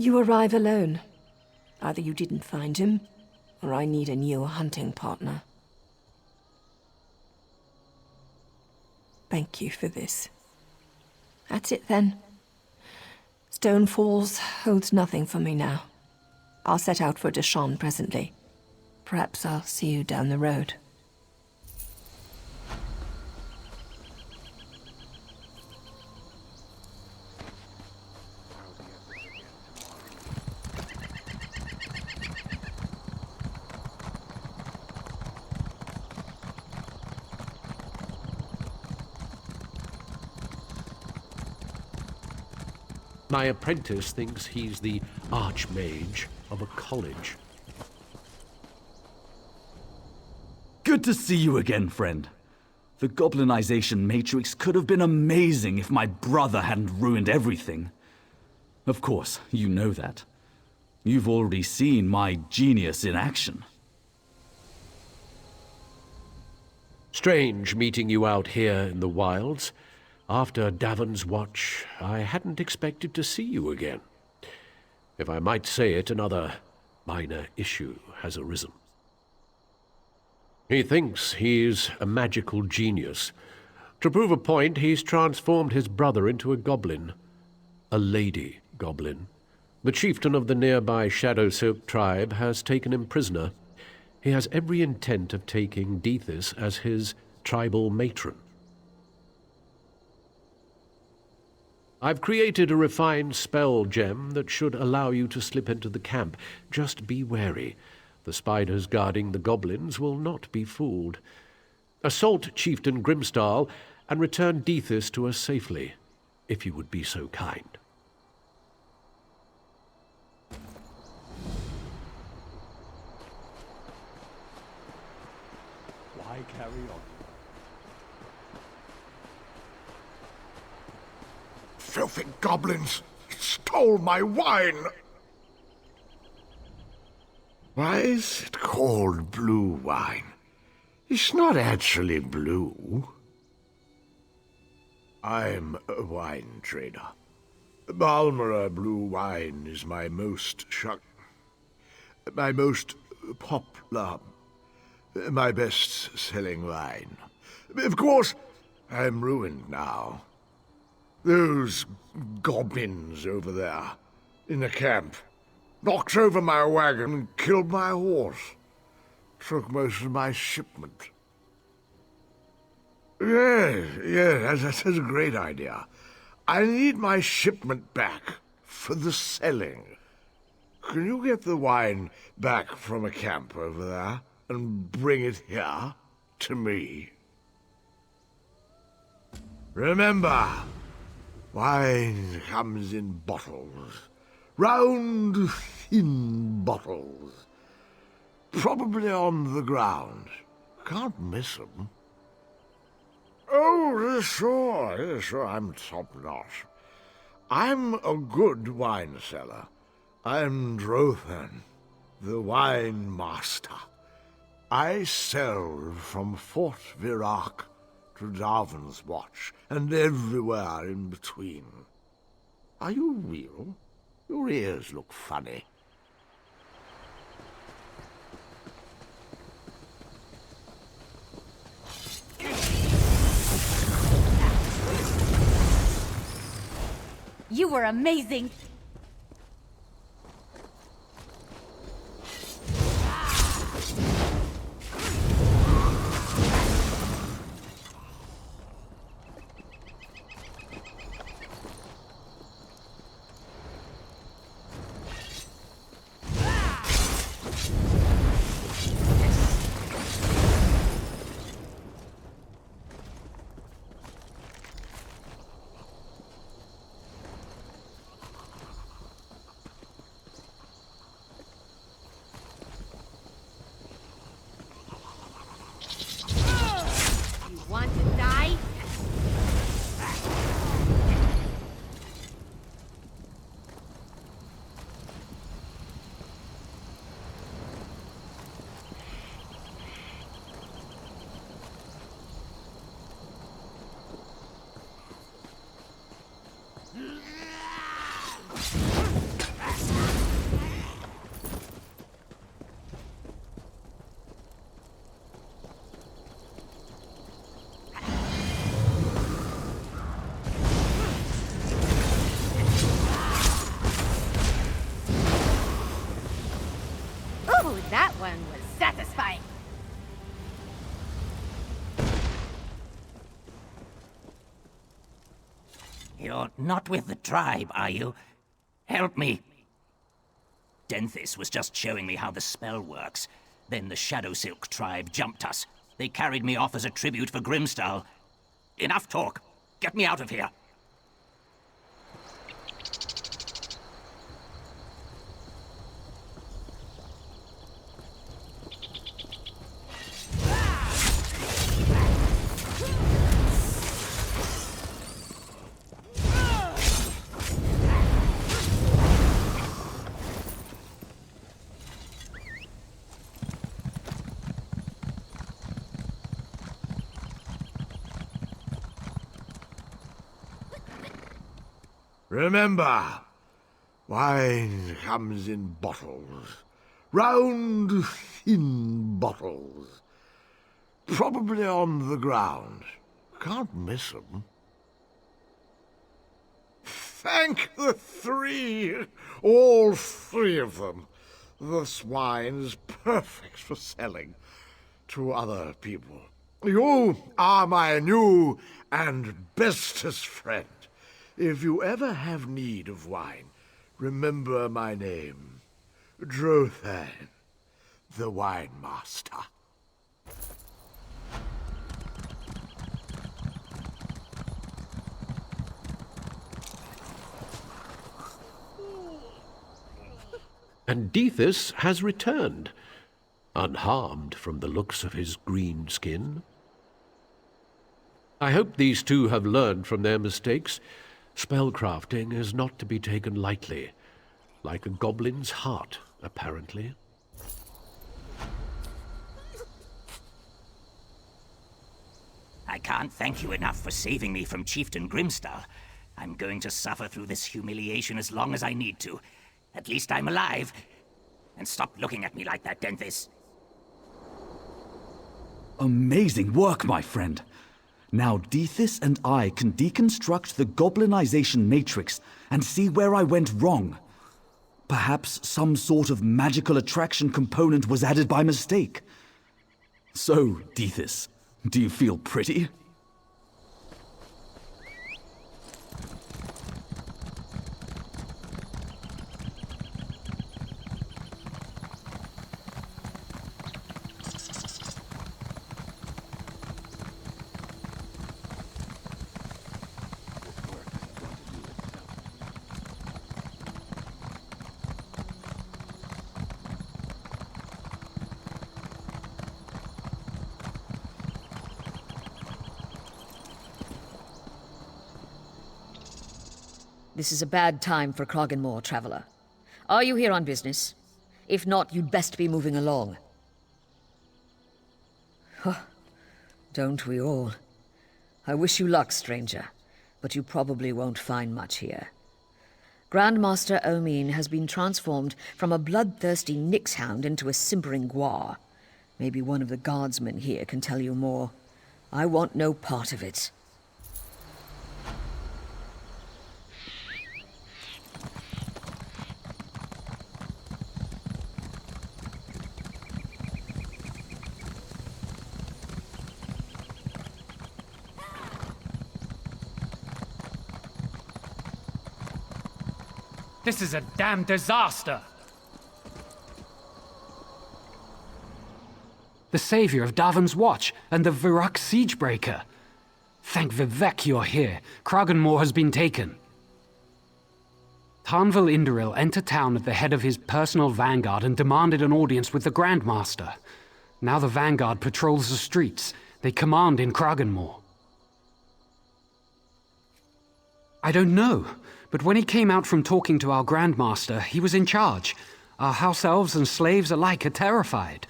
You arrive alone. Either you didn't find him, or I need a new hunting partner. Thank you for this. That's it then. Stonefalls holds nothing for me now. I'll set out for Deshawn presently. Perhaps I'll see you down the road. My apprentice thinks he's the archmage of a college. Good to see you again, friend. The goblinization matrix could have been amazing if my brother hadn't ruined everything. Of course, you know that. You've already seen my genius in action. Strange meeting you out here in the wilds. After Davon's watch, I hadn't expected to see you again. If I might say it, another minor issue has arisen. He thinks he's a magical genius. To prove a point, he's transformed his brother into a goblin. A lady goblin. The chieftain of the nearby Shadow Silk tribe has taken him prisoner. He has every intent of taking Dithis as his tribal matron. I've created a refined spell gem that should allow you to slip into the camp. Just be wary. The spiders guarding the goblins will not be fooled. Assault Chieftain Grimstal and return Dithis to us safely, if you would be so kind. Why carry on? Filthy goblins stole my wine! Why is it called blue wine? It's not actually blue. I'm a wine trader. Balmora blue wine is my most popular, my best-selling wine. Of course, I'm ruined now. Those goblins over there, in the camp, knocked over my wagon and killed my horse. Took most of my shipment. Yes, that's a great idea. I need my shipment back for the selling. Can you get the wine back from a camp over there and bring it here to me? Remember, wine comes in bottles. Round, thin bottles. Probably on the ground. Can't miss 'em. Oh, sure, I'm top-notch. I'm a good wine seller. I'm Drothan, the wine master. I sell from Fort Virak to Davon's Watch, and everywhere in between. Are you real? Your ears look funny. You were amazing! That one was satisfying. You're not with the tribe, are you? Help me. Dithis was just showing me how the spell works. Then the Shadow Silk tribe jumped us. They carried me off as a tribute for Grimstall. Enough talk. Get me out of here. Remember, wine comes in bottles. Round, thin bottles. Probably on the ground. Can't miss 'em. Thank the three! All three of them. This wine's perfect for selling to other people. You are my new and bestest friend. If you ever have need of wine, remember my name. Drothan, the wine master. And Dithis has returned, unharmed from the looks of his green skin. I hope these two have learned from their mistakes. Spellcrafting is not to be taken lightly, like a goblin's heart, apparently. I can't thank you enough for saving me from Chieftain Grimstall. I'm going to suffer through this humiliation as long as I need to. At least I'm alive. And stop looking at me like that, Dithis. Amazing work, my friend. Now Dithis and I can deconstruct the goblinization matrix and see where I went wrong. Perhaps some sort of magical attraction component was added by mistake. So, Dithis, do you feel pretty? This is a bad time for Kragenmoor, traveler. Are you here on business? If not, you'd best be moving along. Huh. Don't we all? I wish you luck, stranger, but you probably won't find much here. Grandmaster Omin has been transformed from a bloodthirsty nixhound into a simpering Guar. Maybe one of the guardsmen here can tell you more. I want no part of it. This is a damn disaster! The savior of Davon's Watch and the Virak Siegebreaker. Thank Vivek you're here. Kragenmoor has been taken. Tanval Indoril entered town at the head of his personal vanguard and demanded an audience with the Grandmaster. Now the vanguard patrols the streets. They command in Kragenmoor. I don't know, but when he came out from talking to our Grandmaster, he was in charge. Our house elves and slaves alike are terrified.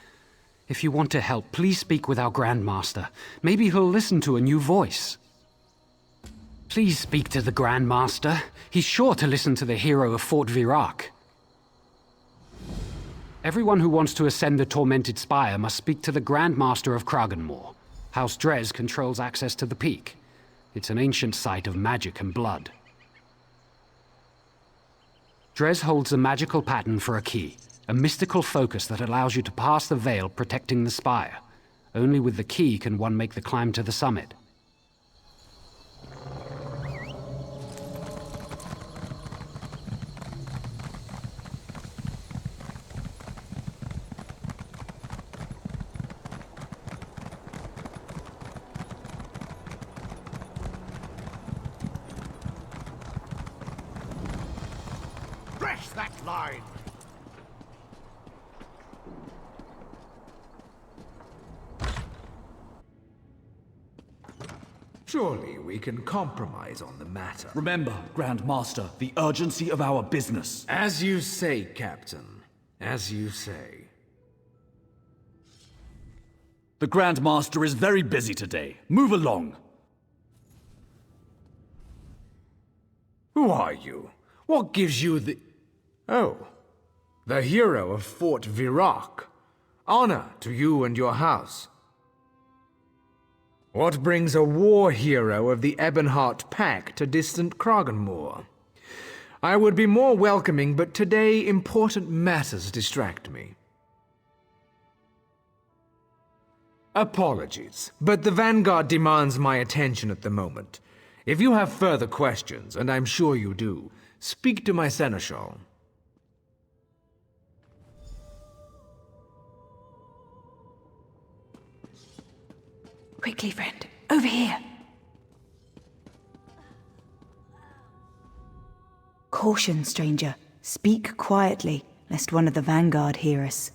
If you want to help, please speak with our Grandmaster. Maybe he'll listen to a new voice. Please speak to the Grandmaster. He's sure to listen to the hero of Fort Virak. Everyone who wants to ascend the Tormented Spire must speak to the Grandmaster of Kragenmoor. House Dres controls access to the peak. It's an ancient site of magic and blood. Dres holds a magical pattern for a key. A mystical focus that allows you to pass the veil protecting the spire. Only with the key can one make the climb to the summit. Press that line! Surely we can compromise on the matter. Remember, Grand Master, the urgency of our business. As you say, Captain. As you say. The Grand Master is very busy today. Move along. Who are you? What gives you the... Oh, the hero of Fort Virak. Honor to you and your house. What brings a war hero of the Ebonheart pack to distant Kragenmoor? I would be more welcoming, but today important matters distract me. Apologies, but the Vanguard demands my attention at the moment. If you have further questions, and I'm sure you do, speak to my seneschal. Quickly, friend. Over here. Caution, stranger. Speak quietly, lest one of the Vanguard hear us.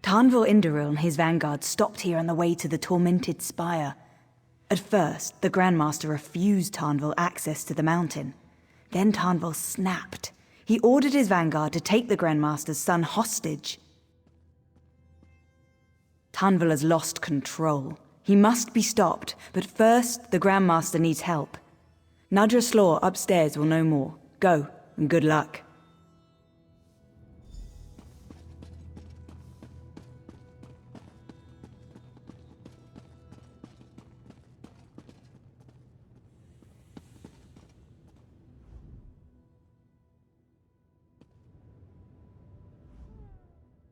Tanval Indoril and his Vanguard stopped here on the way to the Tormented Spire. At first, the Grandmaster refused Tanval access to the mountain. Then Tanval snapped. He ordered his Vanguard to take the Grandmaster's son hostage. Tanval has lost control. He must be stopped, but first, the Grandmaster needs help. Nadra Slaw upstairs will know more. Go, and good luck.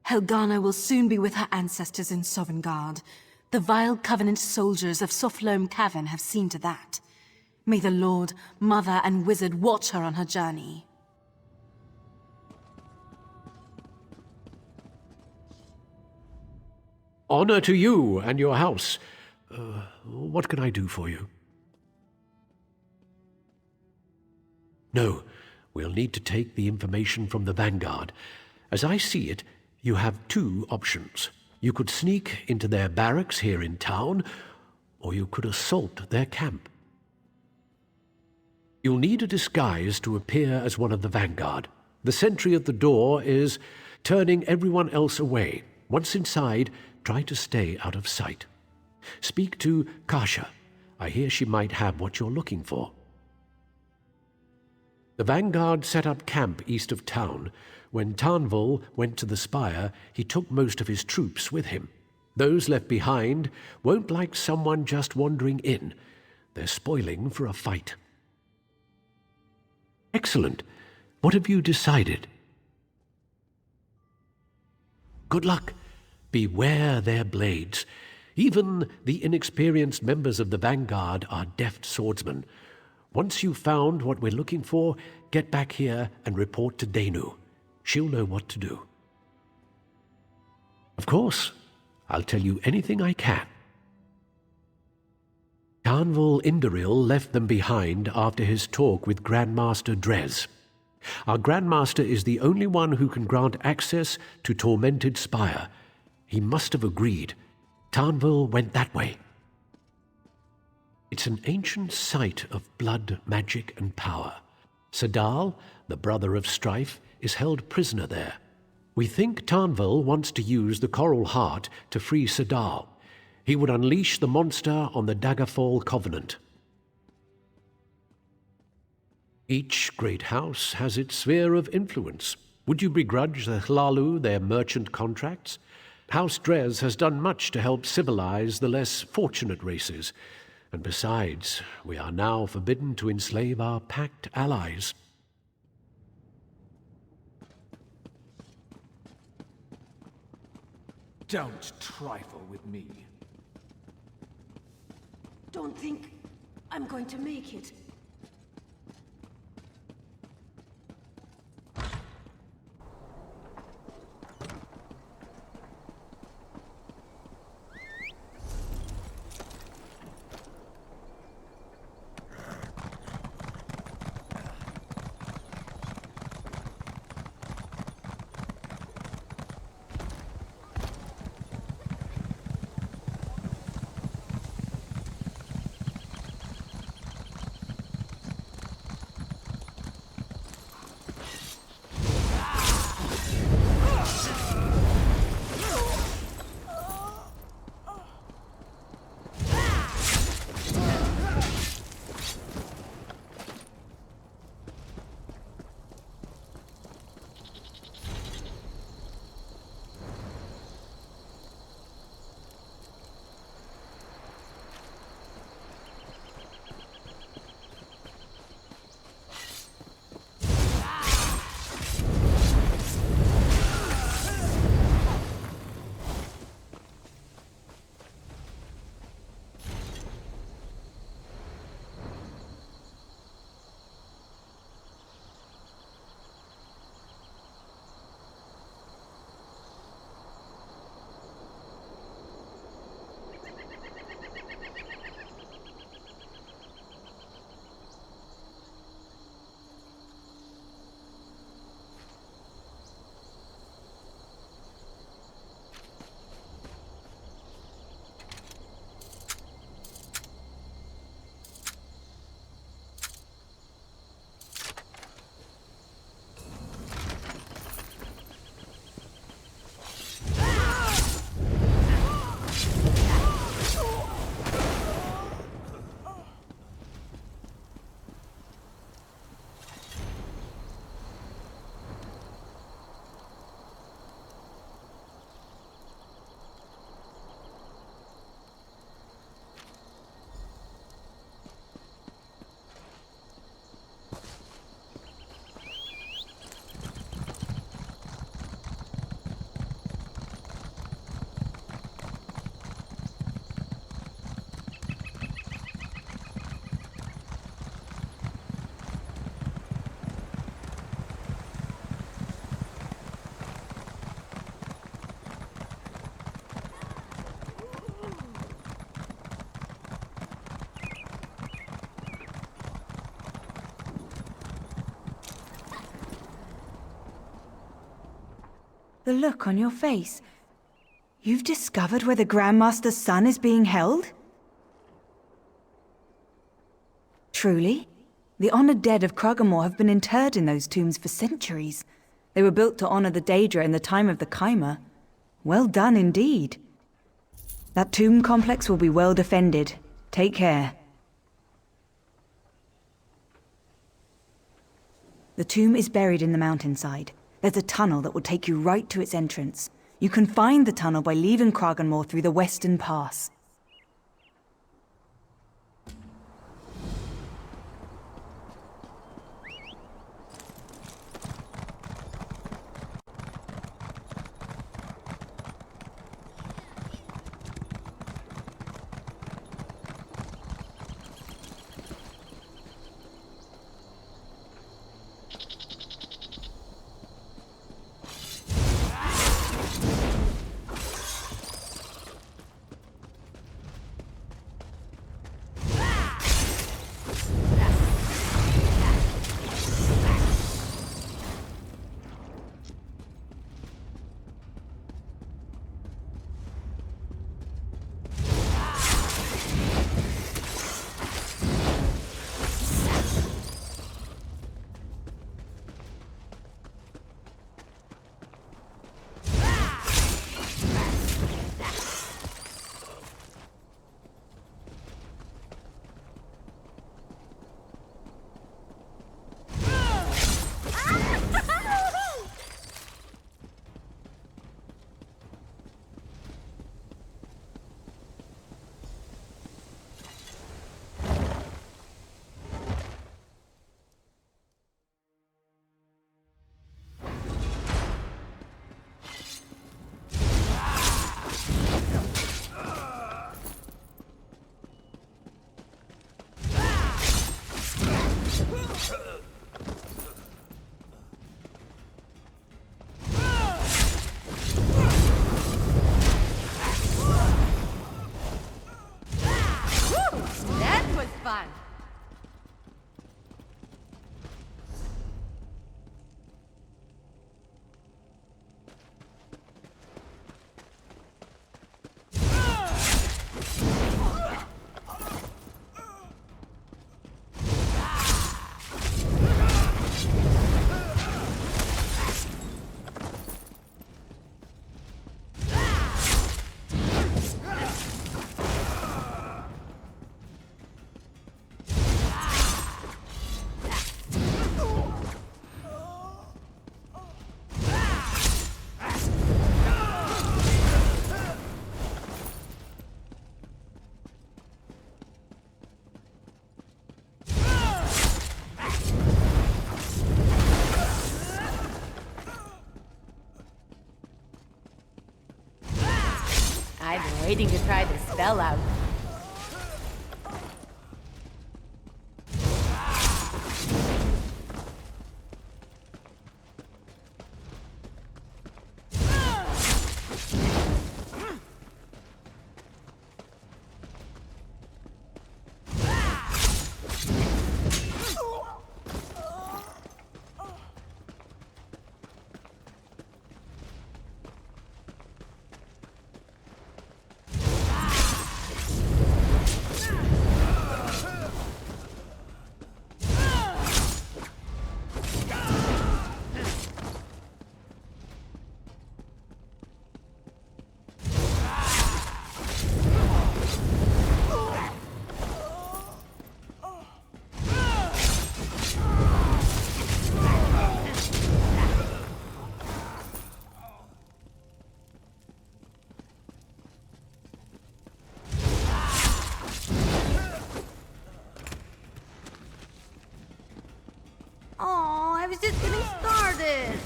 Helgana will soon be with her ancestors in Sovngarde. The vile Covenant soldiers of Soflom Cavern have seen to that. May the Lord, Mother, and Wizard watch her on her journey. Honor to you and your house. What can I do for you? No, we'll need to take the information from the Vanguard. As I see it, you have two options. You could sneak into their barracks here in town, or you could assault their camp. You'll need a disguise to appear as one of the Vanguard. The sentry at the door is turning everyone else away. Once inside, try to stay out of sight. Speak to Kasha. I hear she might have what you're looking for. The Vanguard set up camp east of town. When Tanval went to the spire, he took most of his troops with him. Those left behind won't like someone just wandering in. They're spoiling for a fight. Excellent. What have you decided? Good luck. Beware their blades. Even the inexperienced members of the Vanguard are deft swordsmen. Once you've found what we're looking for, get back here and report to Danu. She'll know what to do. Of course, I'll tell you anything I can. Tanval Indoril left them behind after his talk with Grandmaster Dres. Our Grandmaster is the only one who can grant access to Tormented Spire. He must have agreed. Tanval went that way. It's an ancient site of blood, magic, and power. Sadal, the brother of Strife, is held prisoner there. We think Tanval wants to use the Coral Heart to free Sadal. He would unleash the monster on the Daggerfall Covenant. Each great house has its sphere of influence. Would you begrudge the Hlalu their merchant contracts? House Dres has done much to help civilize the less fortunate races. And besides, we are now forbidden to enslave our pact allies. Don't trifle with me. Don't think I'm going to make it. The look on your face. You've discovered where the Grandmaster's son is being held? Truly? The honored dead of Kragenmoor have been interred in those tombs for centuries. They were built to honor the Daedra in the time of the Chimer. Well done indeed. That tomb complex will be well defended. Take care. The tomb is buried in the mountainside. There's a tunnel that will take you right to its entrance. You can find the tunnel by leaving Kragenmoor through the western pass. I've been waiting to try this spell out. Oh, I was just getting started.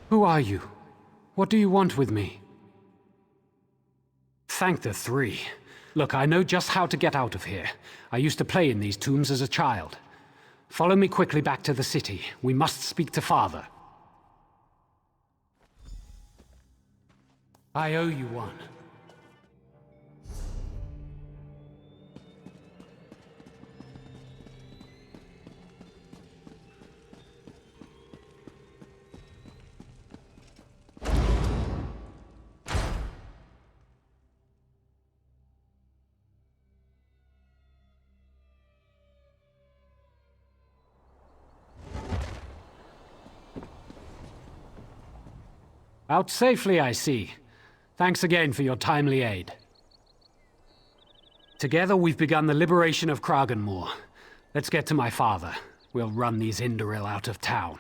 Who are you? What do you want with me? Thank the three. Look, I know just how to get out of here. I used to play in these tombs as a child. Follow me quickly back to the city. We must speak to Father. I owe you one. Out safely, I see. Thanks again for your timely aid. Together we've begun the liberation of Kragenmoor. Let's get to my father. We'll run these Indoril out of town.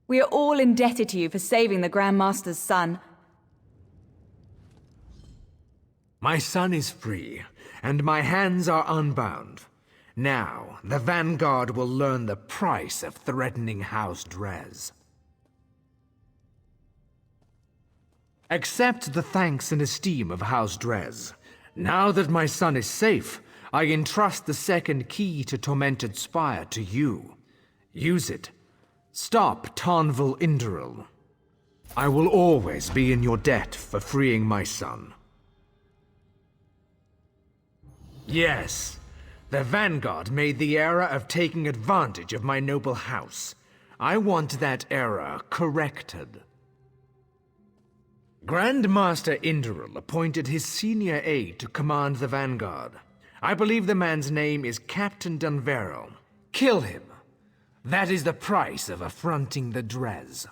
We are all indebted to you for saving the Grand Master's son. My son is free, and my hands are unbound. Now, the Vanguard will learn the price of threatening House Dres. Accept the thanks and esteem of House Dres. Now that my son is safe, I entrust the second key to Tormented Spire to you. Use it. Stop Tanval Indoril. I will always be in your debt for freeing my son. Yes, the Vanguard made the error of taking advantage of my noble house. I want that error corrected. Grand Master Indoril appointed his senior aide to command the Vanguard. I believe the man's name is Captain Dunmer. Kill him. That is the price of affronting the Dres.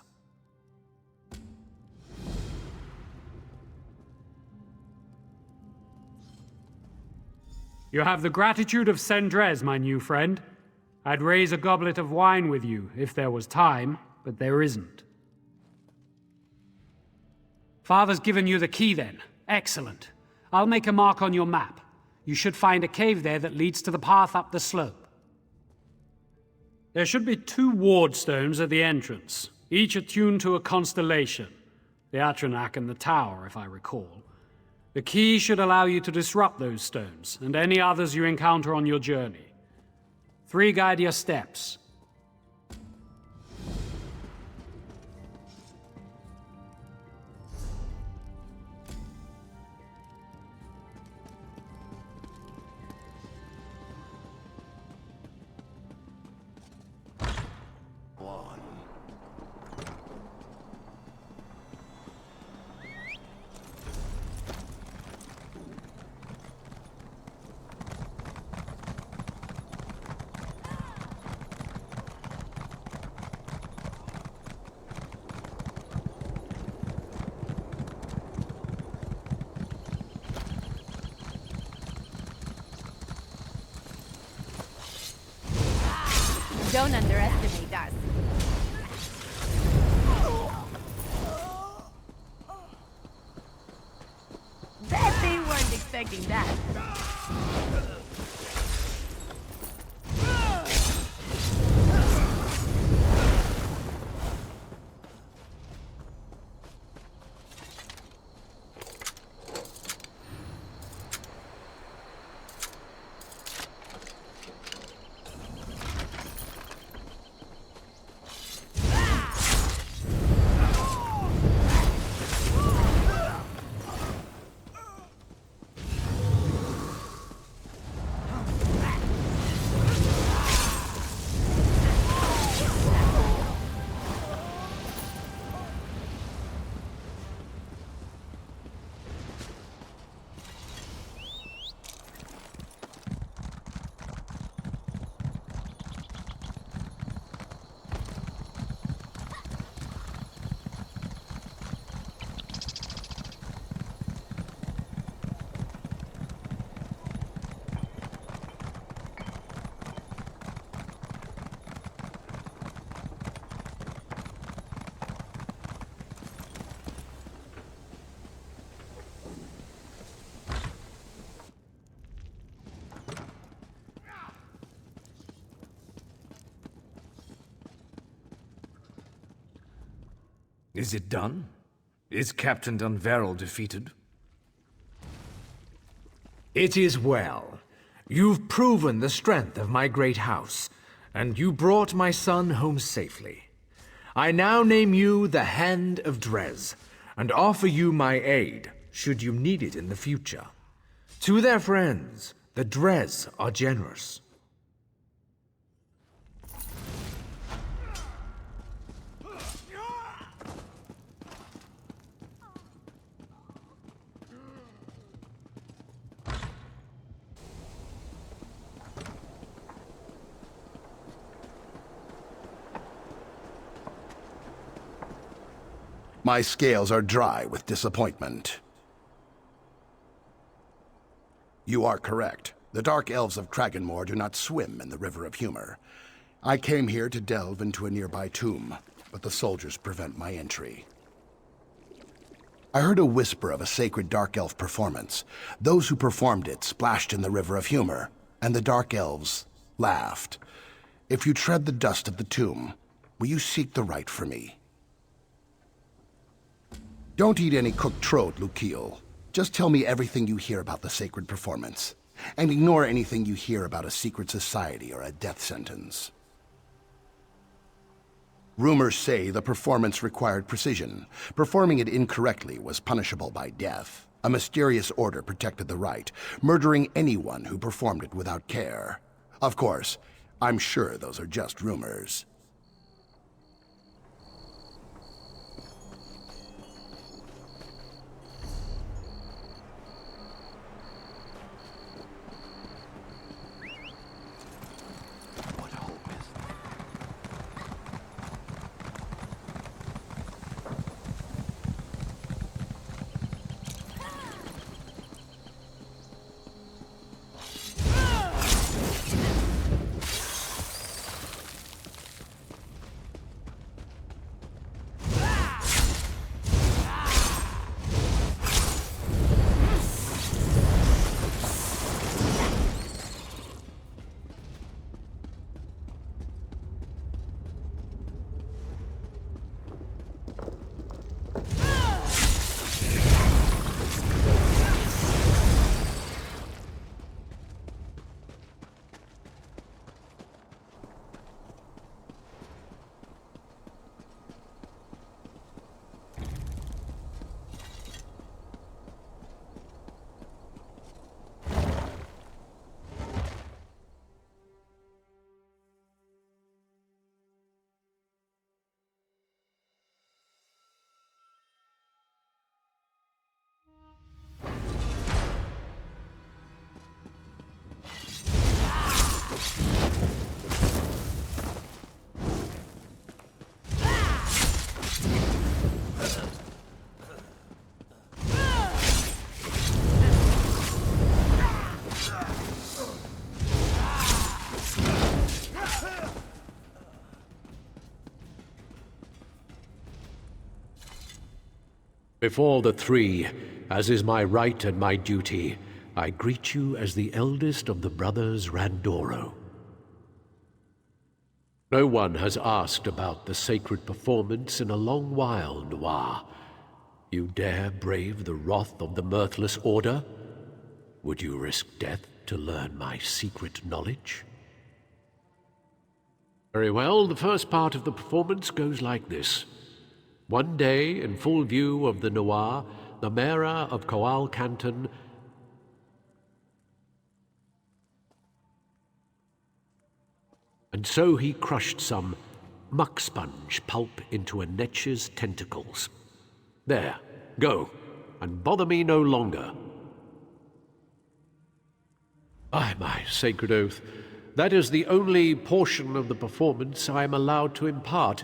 You have the gratitude of Dres, my new friend. I'd raise a goblet of wine with you, if there was time, but there isn't. Father's given you the key then. Excellent. I'll make a mark on your map. You should find a cave there that leads to the path up the slope. There should be 2 ward stones at the entrance, each attuned to a constellation. The Atronak and the Tower, if I recall. The key should allow you to disrupt those stones, and any others you encounter on your journey. 3 guide your steps. Don't underestimate us. Bet they weren't expecting that. Is it done? Is Captain Dunveril defeated? It is well. You've proven the strength of my great house, and you brought my son home safely. I now name you the Hand of Dres, and offer you my aid, should you need it in the future. To their friends, the Dres are generous. My scales are dry with disappointment. You are correct. The Dark Elves of Kragenmoor do not swim in the River of Humor. I came here to delve into a nearby tomb, but the soldiers prevent my entry. I heard a whisper of a sacred Dark Elf performance. Those who performed it splashed in the River of Humor, and the Dark Elves laughed. If you tread the dust of the tomb, will you seek the right for me? Don't eat any cooked trot, Lukiel. Just tell me everything you hear about the sacred performance, and ignore anything you hear about a secret society or a death sentence. Rumors say the performance required precision. Performing it incorrectly was punishable by death. A mysterious order protected the right, murdering anyone who performed it without care. Of course, I'm sure those are just rumors. Before the three, as is my right and my duty, I greet you as the eldest of the brothers Randoro. No one has asked about the sacred performance in a long while, Noir. You dare brave the wrath of the Mirthless Order? Would you risk death to learn my secret knowledge? Very well, the first part of the performance goes like this. One day, in full view of the Noir, the mayor of Coal Canton and so he crushed some muck sponge pulp into a netch's tentacles. There, go, and bother me no longer. By my sacred oath, that is the only portion of the performance I am allowed to impart.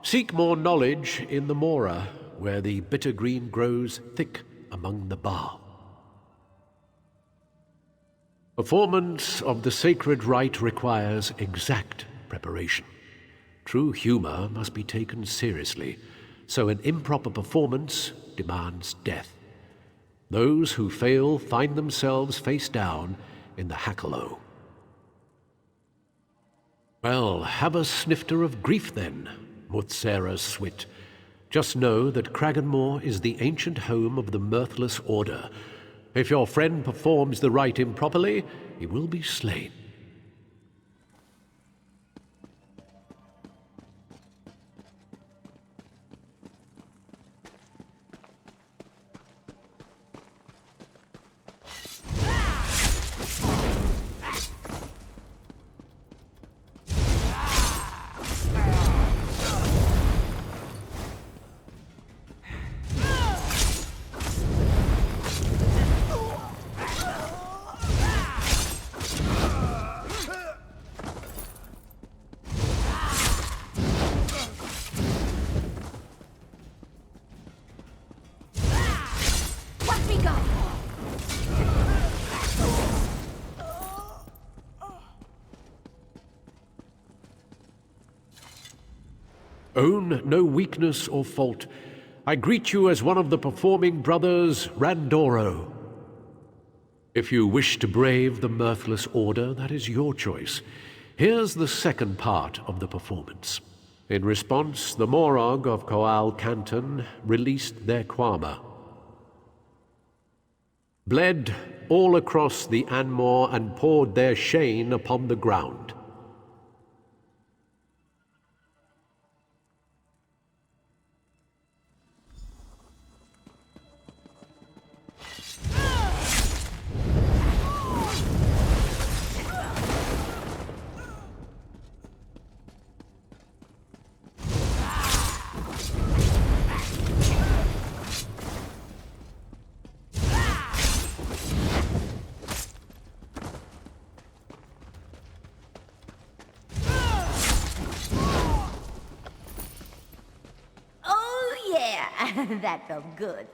Seek more knowledge in the Mora, where the bitter green grows thick among the bar. Performance of the sacred rite requires exact preparation. True humor must be taken seriously, so an improper performance demands death. Those who fail find themselves face down in the Hackalow. Well, have a snifter of grief then, Mutsera Swit. Just know that Kragenmoor is the ancient home of the Mirthless Order. If your friend performs the rite improperly, he will be slain. Own no weakness or fault. I greet you as one of the performing brothers Randoro. If you wish to brave the Mirthless Order, that is your choice. Here's the second part of the performance. In response, the Morog of Coal Canton released their Kwama. Bled all across the Anmor and poured their shame upon the ground. That felt good.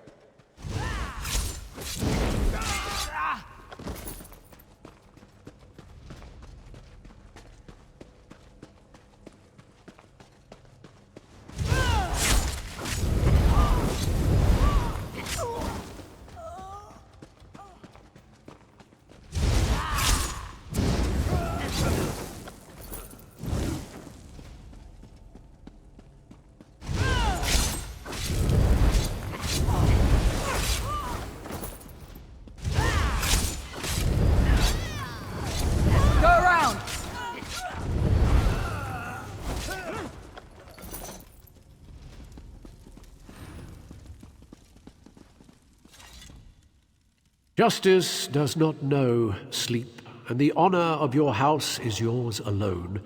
Justice does not know sleep, and the honor of your house is yours alone.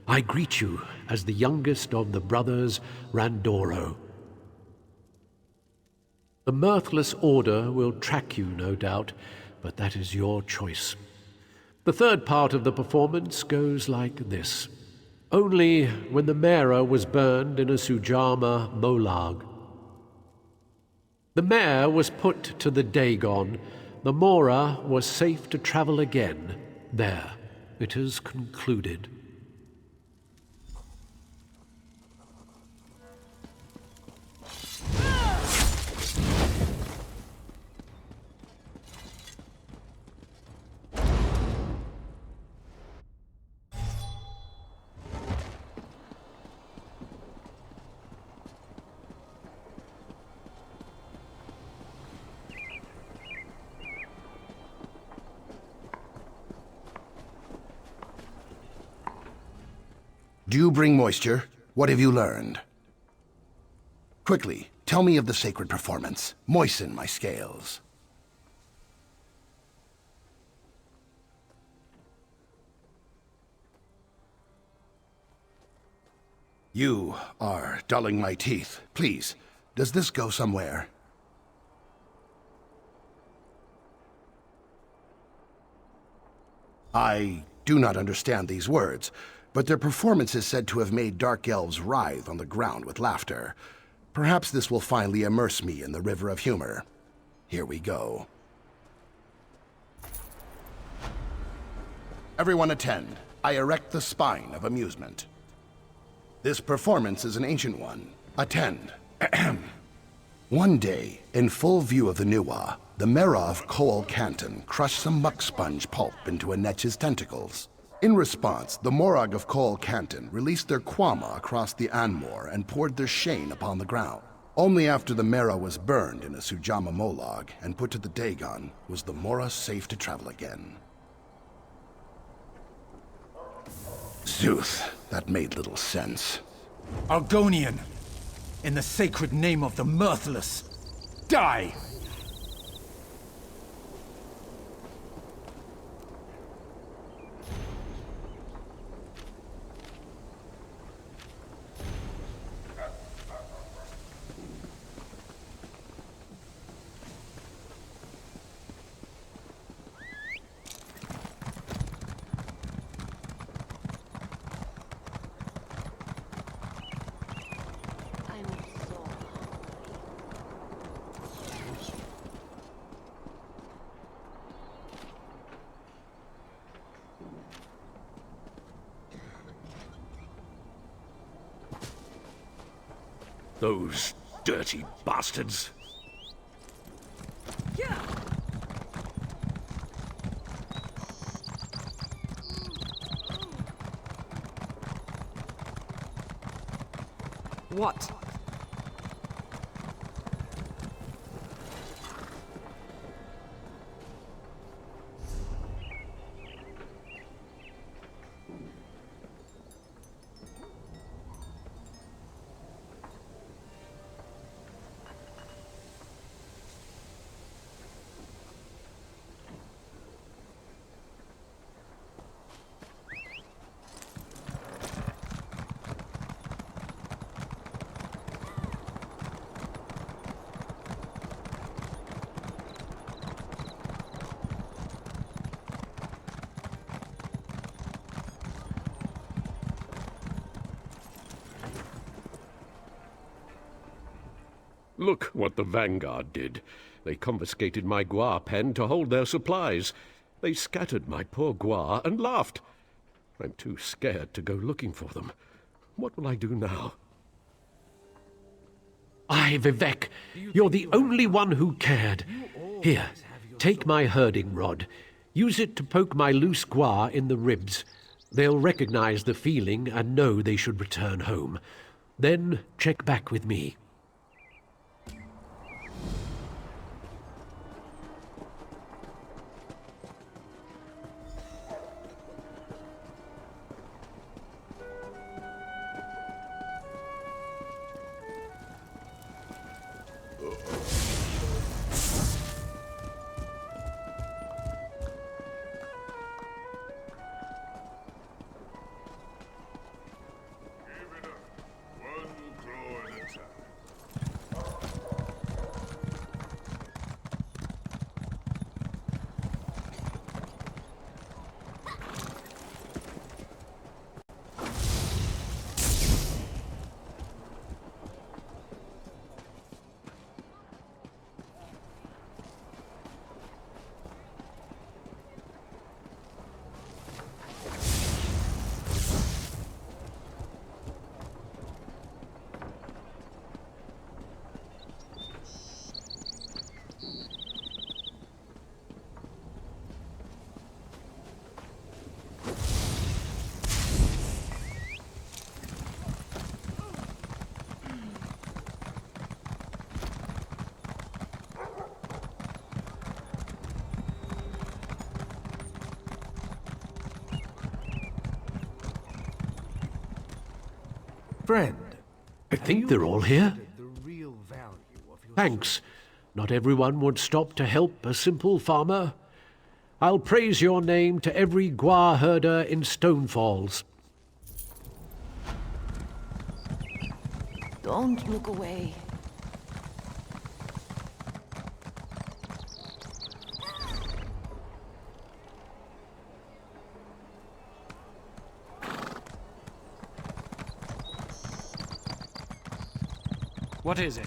I greet you as the youngest of the brothers Randoro. The Mirthless Order will track you, no doubt, but that is your choice. The third part of the performance goes like this. Only when the Mera was burned in a Sujama Molag. The mare was put to the Dagon. The Mora was safe to travel again. There, it is concluded. you bring moisture? What have you learned? Quickly, tell me of the sacred performance. Moisten my scales. You are dulling my teeth. Please, does this go somewhere? I do not understand these words, but their performance is said to have made dark elves writhe on the ground with laughter. Perhaps this will finally immerse me in the river of humor. Here we go. Everyone attend. I erect the spine of amusement. This performance is an ancient one. Attend. One day, in full view of the Nuwa, the Mera of Coal Canton crushed some muck sponge pulp into a Netch's tentacles. In response, the Morag of Coal Canton released their Kwama across the Anmor and poured their Shane upon the ground. Only after the Mera was burned in a Sujama Molag and put to the Dagon was the Mora safe to travel again. Zooth, that made little sense. Argonian, in the sacred name of the Mirthless, die! Those dirty bastards. What? Look what the Vanguard did. They confiscated my Guar pen to hold their supplies. They scattered my poor Guar and laughed. I'm too scared to go looking for them. What will I do now? Aye, Vivek, you're the only one who cared. Here, take my herding rod. Use it to poke my loose Guar in the ribs. They'll recognize the feeling and know they should return home. Then check back with me. Friend, I think they're all here. the real value of your Thanks. Not everyone would stop to help a simple farmer. I'll praise your name to every Guar herder in Stonefalls. Don't look away. What is it?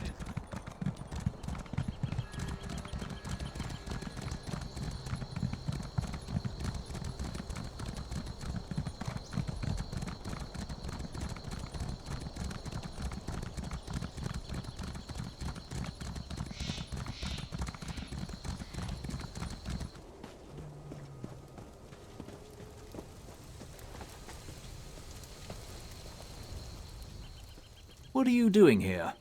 What are you doing here?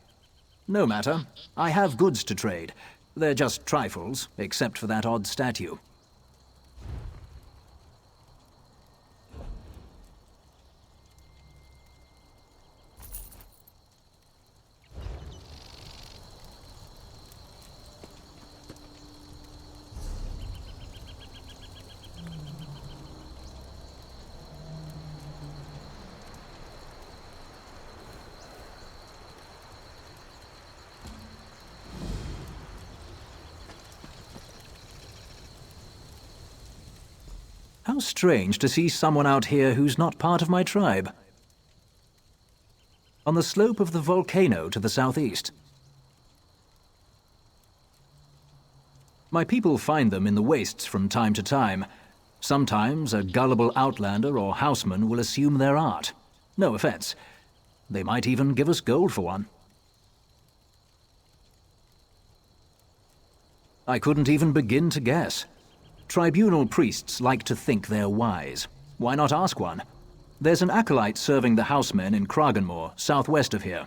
No matter. I have goods to trade. They're just trifles, except for that odd statue. How strange to see someone out here who's not part of my tribe. On the slope of the volcano to the southeast. My people find them in the wastes from time to time. Sometimes a gullible outlander or houseman will assume their art. No offense. They might even give us gold for one. I couldn't even begin to guess. Tribunal priests like to think they're wise. Why not ask one? There's an acolyte serving the housemen in Kragenmoor, southwest of here.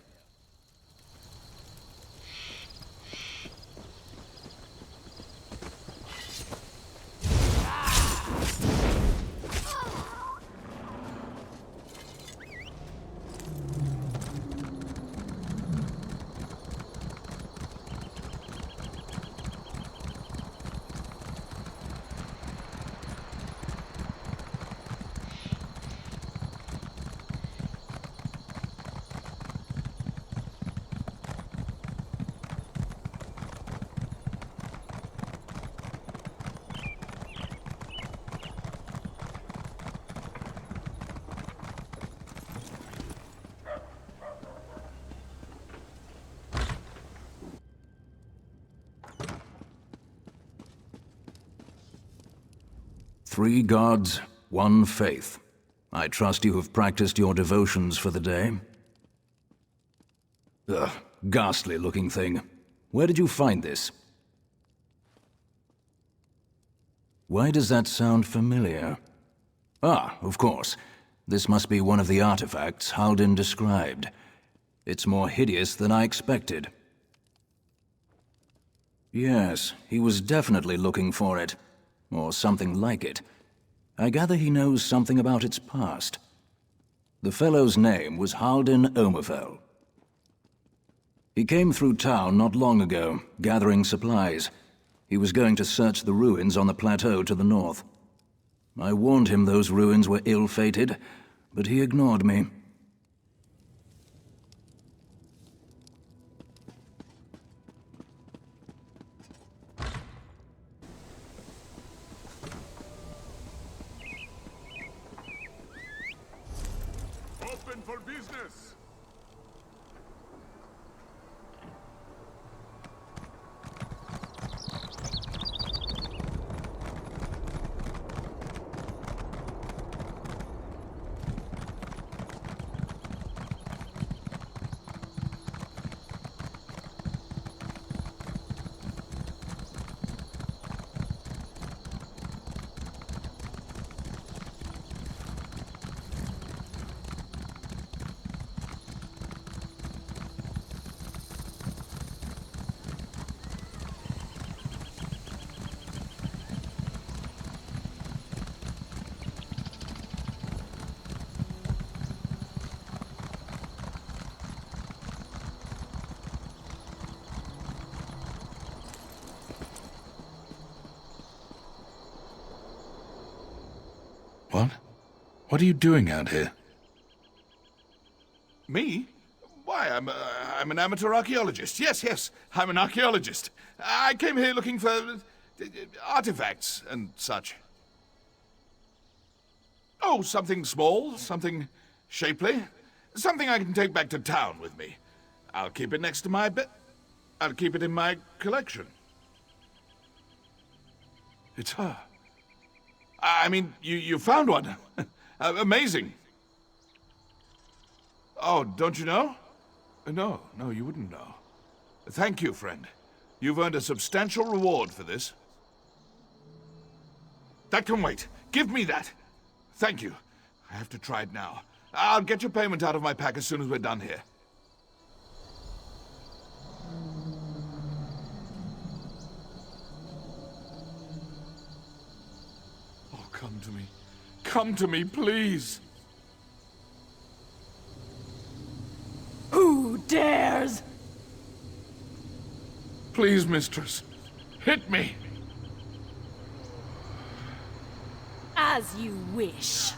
Three gods, one faith. I trust you have practiced your devotions for the day. Ugh, ghastly looking thing. Where did you find this? Why does that sound familiar? Ah, of course. This must be one of the artifacts Haldin described. It's more hideous than I expected. Yes, he was definitely looking for it. Or something like it. I gather he knows something about its past. The fellow's name was Haldin Omerfell. He came through town not long ago, gathering supplies. He was going to search the ruins on the plateau to the north. I warned him those ruins were ill-fated, but he ignored me. Open for business! What are you doing out here? Me? Why, I'm an amateur archaeologist. Yes, I'm an archaeologist. I came here looking for artifacts and such. Oh, something small, something shapely, something I can take back to town with me. I'll keep it next to my bed. I'll keep it in my collection. It's her. I mean, you found one. Amazing. Oh, don't you know? No, you wouldn't know. Thank you, friend. You've earned a substantial reward for this. That can wait. Give me that. Thank you. I have to try it now. I'll get your payment out of my pack as soon as we're done here. Oh, come to me. Come to me, please. Who dares? Please, mistress. Hit me. As you wish.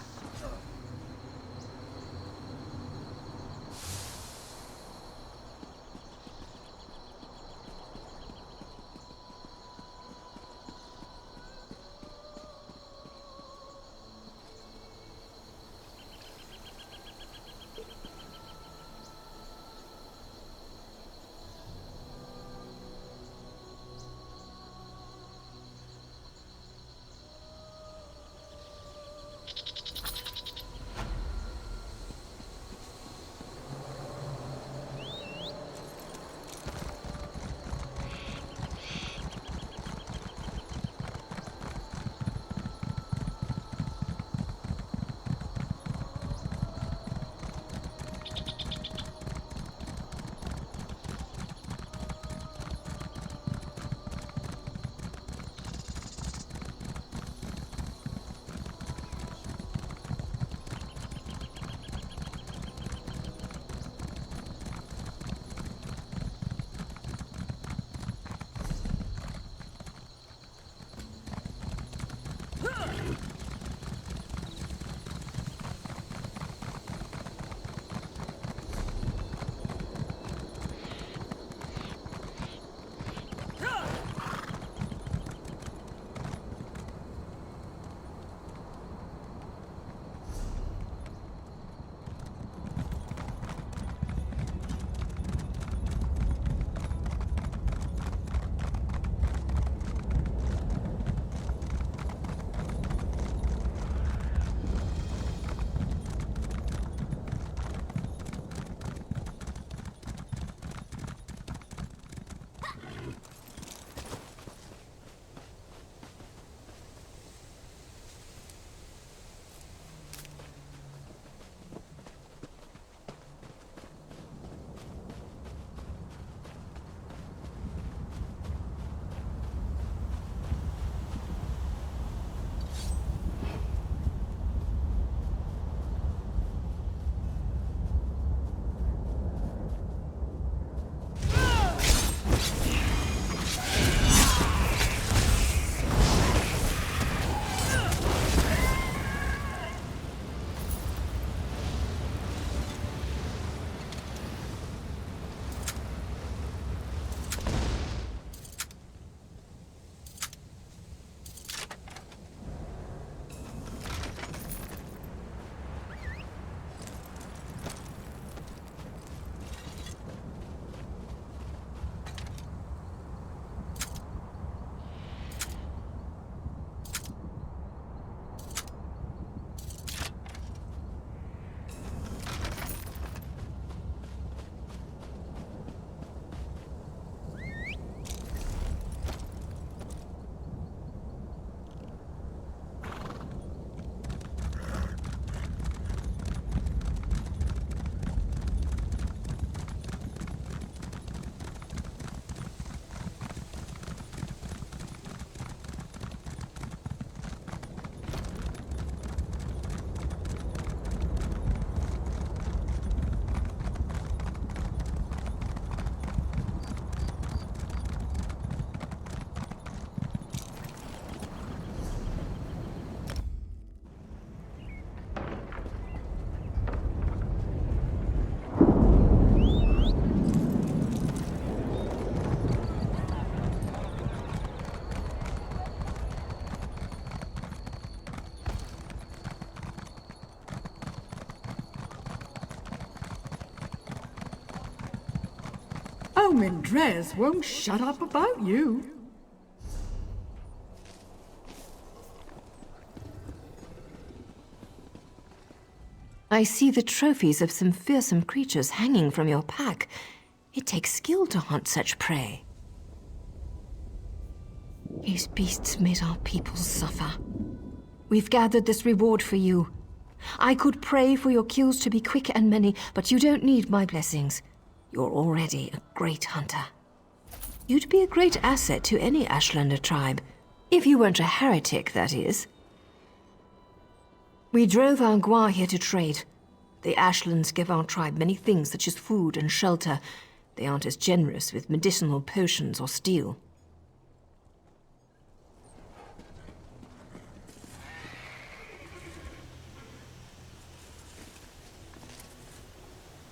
Omis Dres won't shut up about you. I see the trophies of some fearsome creatures hanging from your pack. It takes skill to hunt such prey. These beasts made our people suffer. We've gathered this reward for you. I could pray for your kills to be quick and many, but you don't need my blessings. You're already a great hunter. You'd be a great asset to any Ashlander tribe. If you weren't a heretic, that is. We drove our Guar here to trade. The Ashlands give our tribe many things such as food and shelter. They aren't as generous with medicinal potions or steel.